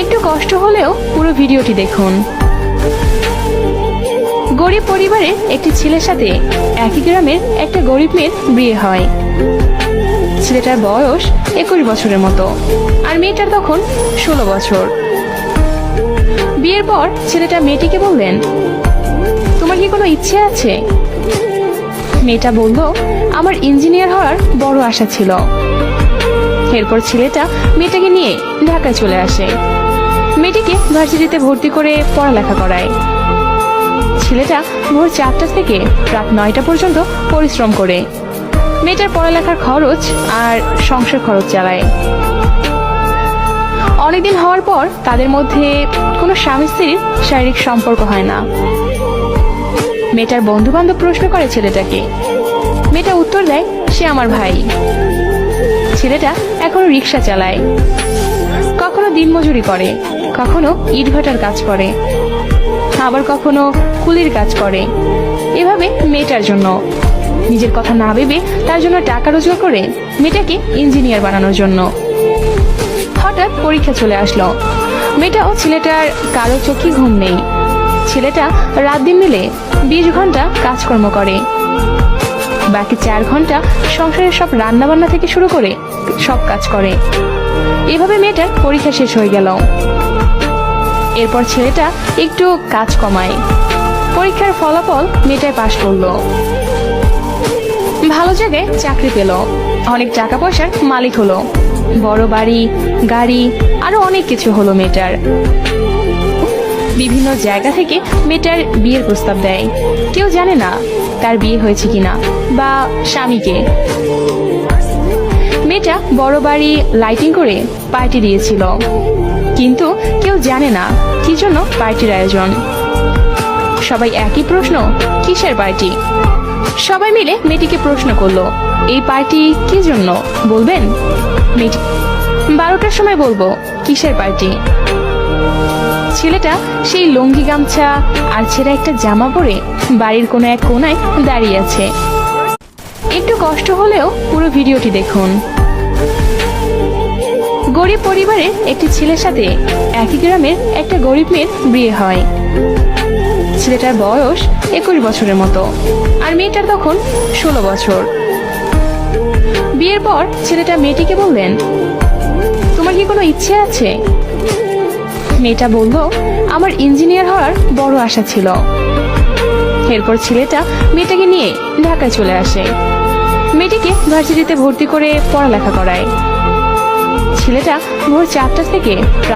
একটু কষ্ট হলেও পুরো ভিডিওটি দেখুন। গরিব পরিবারের একটি ছেলের সাথে একই গ্রামের একটা গরিব মেয়ের বিয়ে হয়। ছেলেটার বয়স 21 বছরের মতো আর মেয়েটার তখন 16 বছর। বিয়ের পর ছেলেটা মেয়েটিকে বললেন, তোমার কি কোনো ইচ্ছে আছে? মেয়েটা বলল, আমার ইঞ্জিনিয়ার হওয়ার বড় আশা ছিল। এরপর ছেলেটা মেয়েটাকে নিয়ে ঢাকায় চলে আসে। মেয়েটিকে ভার্সিটিতে ভর্তি করে পড়ালেখা করায়। ছেলেটা ভোর 4টা থেকে রাত 9টা পর্যন্ত পরিশ্রম করে মেয়েটার পড়ালেখার খরচ আর সংসার খরচ চালায়। অনেকদিন হওয়ার পর তাদের মধ্যে কোনো স্বামী স্ত্রীর শারীরিক সম্পর্ক হয় না। মেয়েটার বন্ধু বান্ধব প্রশ্ন করে ছেলেটাকে। মেয়েটা উত্তর দেয়, সে আমার ভাই। ছেলেটা এখনো রিক্সা চালায়, কখনো দিনমজুরি করে, কখনো ইটভাটার কাজ করে, আবার কখনো কুলির কাজ করে। এভাবে মেয়েটার জন্য নিজের কথা না ভেবে তার জন্য টাকা রোজগার করে মেয়েটাকে ইঞ্জিনিয়ার বানানোর জন্য। হঠাৎ পরীক্ষা চলে আসলো। মেয়েটা ও ছেলেটার কারো চোখে ঘুম নেই। ছেলেটা রাত দিন মিলে 20 ঘন্টা কাজকর্ম করে, বাকি 4 ঘন্টা সংসারের সব রান্না বান্না থেকে শুরু করে সব কাজ করে। এভাবে মেয়েটার পরীক্ষা শেষ হয়ে গেল। এরপর ছেলেটা একটু কাজ কমায়। পরীক্ষার ফলাফল মেয়েটায় পাশ করলো, ভালো জায়গায় চাকরি পেল, অনেক টাকা পয়সার মালিক হলো, বড় বাড়ি, গাড়ি, আরো অনেক কিছু হলো মেয়েটার। বিভিন্ন জায়গা থেকে মেয়েটার বিয়ের প্রস্তাব দেয়। কেউ জানে না তার বিয়ে হয়েছে কিনা বা স্বামীকে। মেয়েটা বড় বাড়ি লাইটিং করে পার্টি দিয়েছিল, কিন্তু কেউ জানে না কি জন্য পার্টির আয়োজন। সবাই একই প্রশ্ন, কিসের পার্টি? সবাই মিলে মেয়েটিকে প্রশ্ন করলো, এই পার্টি কি জন্য বলবেন? মেয়েটি 12টার সময় বলবো, কিসের পার্টি? ছেলেটা সেই লুঙ্গি গামছা আর ছেঁড়া একটা জামা পরে বাড়ির কোনো এক কোনায় দাঁড়িয়ে আছে। একটু কষ্ট হলেও পুরো ভিডিওটি দেখুন। গরিব পরিবারের একটি ছেলের সাথে একই গ্রামের একটা গরিব মেয়ের বিয়ে হয়। ছেলেটার বয়স 21 বছরের মতো আর মেয়েটার তখন 16 বছর। বিয়ের পর ছেলেটা মেয়েটিকে বললেন, তোমার কি কোনো ইচ্ছে আছে? মেয়েটা বলল, আমার ইঞ্জিনিয়ার হওয়ার বড় আশা ছিল। এরপর ছেলেটা মেয়েটাকে নিয়ে ঢাকায় চলে আসে। মেয়েটিকে ভার্সিটিতে ভর্তি করে পড়ালেখা করায়। ছেলেটা ভোর 4টা থেকে